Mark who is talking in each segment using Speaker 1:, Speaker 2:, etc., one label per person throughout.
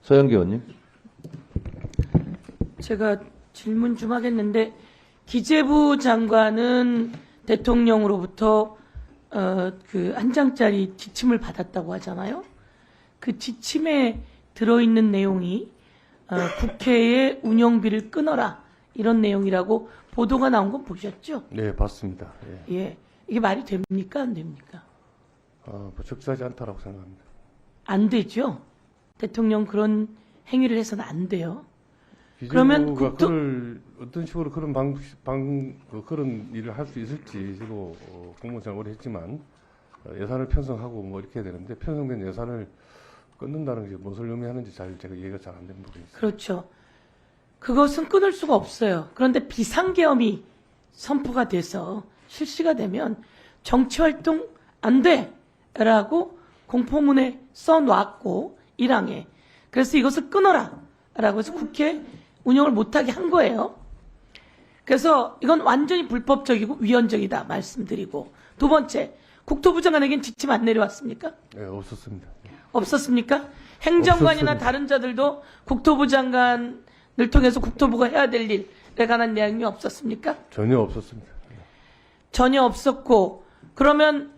Speaker 1: 서영기 의원님.
Speaker 2: 제가 질문 좀 하겠는데, 기재부 장관은 대통령으로부터 그 한 장짜리 지침을 받았다고 하잖아요. 그 지침에 들어있는 내용이 국회의 운영비를 끊어라 이런 내용이라고 보도가 나온 건 보셨죠?
Speaker 3: 네, 봤습니다. 예.
Speaker 2: 예, 이게 말이 됩니까 안 됩니까?
Speaker 3: 뭐 적절하지 않다라고 생각합니다.
Speaker 2: 안 되죠. 대통령 그런 행위를 해서는 안 돼요. 그러면
Speaker 3: 기재부가 그걸 어떤 식으로 그런 그런 일을 할 수 있을지 저도 공무원생활 오래 했지만 예산을 편성하고 뭐 이렇게 해야 되는데 편성된 예산을 끊는다는 게 무엇을 의미하는지 제가 이해가 잘 안 되는 부분이 있어요.
Speaker 2: 그렇죠. 그것은 끊을 수가 없어요. 그런데 비상계엄이 선포가 돼서 실시가 되면 정치활동 안 돼라고 공포문에 써놨고 1항에 그래서 이것을 끊어라 라고 해서 국회 운영을 못하게 한 거예요. 그래서 이건 완전히 불법적이고 위헌적이다 말씀드리고, 두 번째, 국토부 장관에겐 지침 안 내려왔습니까?
Speaker 3: 네, 없었습니다.
Speaker 2: 없었습니까? 행정관이나
Speaker 3: 없었습니다.
Speaker 2: 다른 자들도 국토부 장관을 통해서 국토부가 해야 될 일에 관한 내용이 없었습니까?
Speaker 3: 전혀 없었습니다.
Speaker 2: 전혀 없었고, 그러면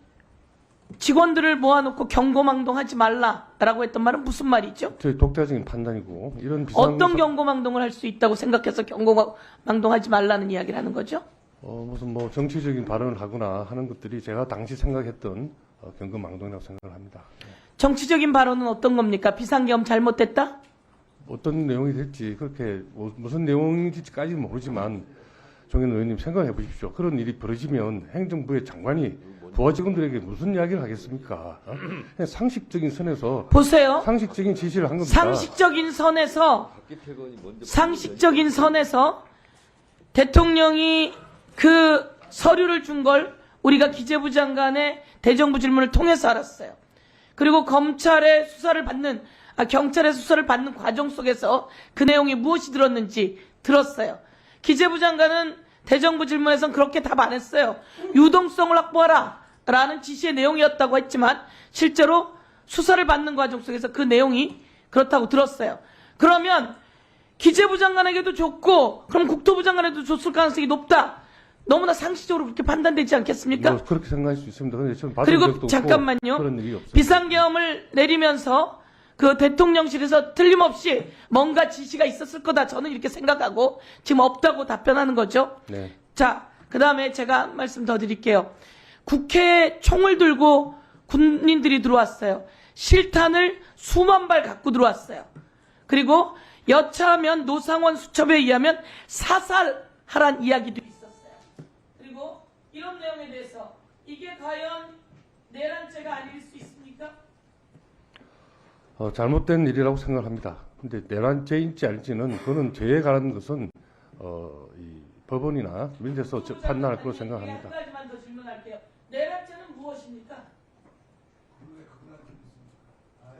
Speaker 2: 직원들을 모아놓고 경고망동하지 말라라고 했던 말은 무슨 말이죠?
Speaker 3: 저희 독자적인 판단이고 이런
Speaker 2: 어떤 경고망동을 할 수 있다고 생각해서 경고망동하지 말라는 이야기를 하는 거죠?
Speaker 3: 무슨 뭐 정치적인 발언을 하거나 하는 것들이 제가 당시 생각했던 경고망동이라고 생각을 합니다.
Speaker 2: 정치적인 발언은 어떤 겁니까? 비상계엄 잘못됐다?
Speaker 3: 어떤 내용이 될지 그렇게 무슨 내용인지까지는 모르지만 정현 의원님 생각해 보십시오. 그런 일이 벌어지면 행정부의 장관이 부하 직원들에게 무슨 이야기를 하겠습니까? 그냥 상식적인 선에서
Speaker 2: 보세요.
Speaker 3: 상식적인 지시를 한 겁니다.
Speaker 2: 상식적인 선에서 대통령이 그 서류를 준 걸 우리가 기재부 장관의 대정부 질문을 통해서 알았어요. 그리고 경찰의 수사를 받는 과정 속에서 그 내용이 무엇이 들었는지 들었어요. 기재부 장관은 대정부 질문에선 그렇게 답 안 했어요. 유동성을 확보하라 라는 지시의 내용이었다고 했지만 실제로 수사를 받는 과정 속에서 그 내용이 그렇다고 들었어요. 그러면 기재부 장관에게도 줬고 그럼 국토부 장관에도 줬을 가능성이 높다. 너무나 상식적으로 그렇게 판단되지 않겠습니까?
Speaker 3: 뭐 그렇게 생각할 수 있습니다. 그런데 저는 받은 적도
Speaker 2: 그리고
Speaker 3: 없고
Speaker 2: 잠깐만요.
Speaker 3: 그런 일이 없어요.
Speaker 2: 비상계엄을 내리면서 그 대통령실에서 틀림없이 뭔가 지시가 있었을 거다. 저는 이렇게 생각하고 지금 없다고 답변하는 거죠.
Speaker 3: 네.
Speaker 2: 자, 그 다음에 제가 한 말씀 더 드릴게요. 국회에 총을 들고 군인들이 들어왔어요. 실탄을 수만 발 갖고 들어왔어요. 그리고 여차하면 노상원 수첩에 의하면 사살하란 이야기도 있었어요. 그리고 이런 내용에 대해서 이게 과연 내란죄가 아닐 수 있습니까?
Speaker 3: 잘못된 일이라고 생각합니다. 근데 내란죄인지 아닐지는 그거는 죄에 관한 것은 이 법원이나 민재서 판단할 거로 생각합니다.
Speaker 2: 한 가지만 더 질문할게요. 내란죄는 무엇입니까?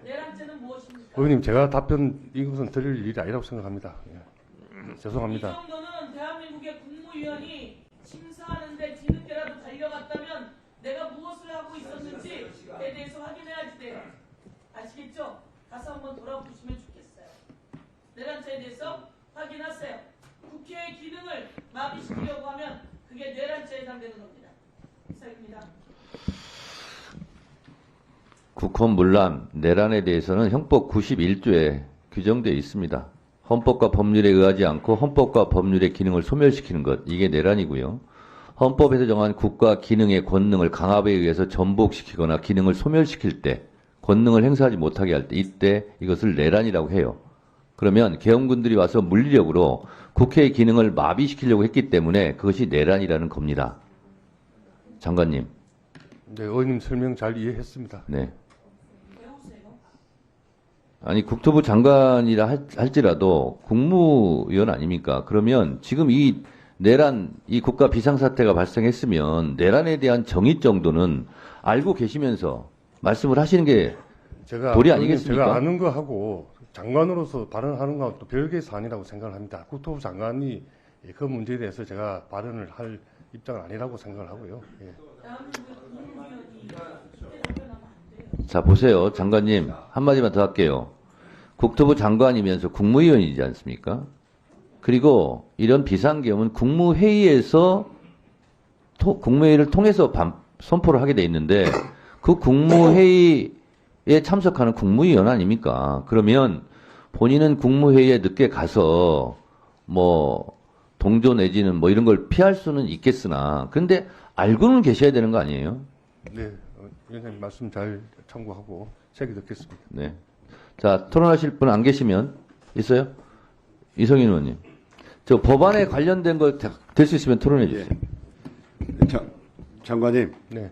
Speaker 2: 내란죄는 무엇입니까?
Speaker 3: 의원님, 제가 답변 이것은 드릴 일이 아니라고 생각합니다. 예. 죄송합니다.
Speaker 2: 이 정도는 대한민국의 국무위원이 심사하는데 뒤늦게라도 달려갔다면 내가 무엇을 하고 있었는지에 대해서 확인해야지 돼요. 아시겠죠? 가서 한번 돌아보시면 좋겠어요. 내란죄에 대해서 확인하세요. 국회의 기능을 마비시키려고 하면 그게 내란죄에 해당되는 겁니다. 이상입니다.
Speaker 1: 국헌문란, 내란에 대해서는 형법 91조에 규정되어 있습니다. 헌법과 법률에 의하지 않고 헌법과 법률의 기능을 소멸시키는 것, 이게 내란이고요. 헌법에서 정한 국가 기능의 권능을 강압에 의해서 전복시키거나 기능을 소멸시킬 때, 권능을 행사하지 못하게 할 때, 이때 이것을 내란이라고 해요. 그러면 계엄군들이 와서 물리력으로 국회의 기능을 마비시키려고 했기 때문에 그것이 내란이라는 겁니다. 장관님.
Speaker 3: 네, 의원님 설명 잘 이해했습니다.
Speaker 1: 네. 아니, 국토부 장관이라 할지라도 국무위원 아닙니까? 그러면 지금 이 내란, 이 국가 비상사태가 발생했으면 내란에 대한 정의 정도는 알고 계시면서 말씀을 하시는 게 도리 아니겠습니까?
Speaker 3: 제가 아는 거 하고 장관으로서 발언하는 거하고 또 별개의 사안이라고 생각을 합니다. 국토부 장관이 그 문제에 대해서 제가 발언을 할 입장은 아니라고 생각을 하고요. 예.
Speaker 1: 자, 보세요. 장관님, 한마디만 더 할게요. 국토부 장관이면서 국무위원이지 않습니까? 그리고 이런 비상계엄은 국무회의에서 국무회의를 통해서 선포를 하게 돼 있는데 그 국무회의에 참석하는 국무위원 아닙니까? 그러면 본인은 국무회의에 늦게 가서 뭐 동조 내지는 뭐 이런 걸 피할 수는 있겠으나 근데 알고는 계셔야 되는 거 아니에요?
Speaker 3: 네, 위원장님 말씀 잘 참고하고 새기 듣겠습니다.
Speaker 1: 네. 자, 토론하실 분 안 계시면 있어요? 이성인 의원님. 저 법안에 관련된 거 될 수 있으면 토론해 주세요.
Speaker 4: 장관님,
Speaker 3: 네.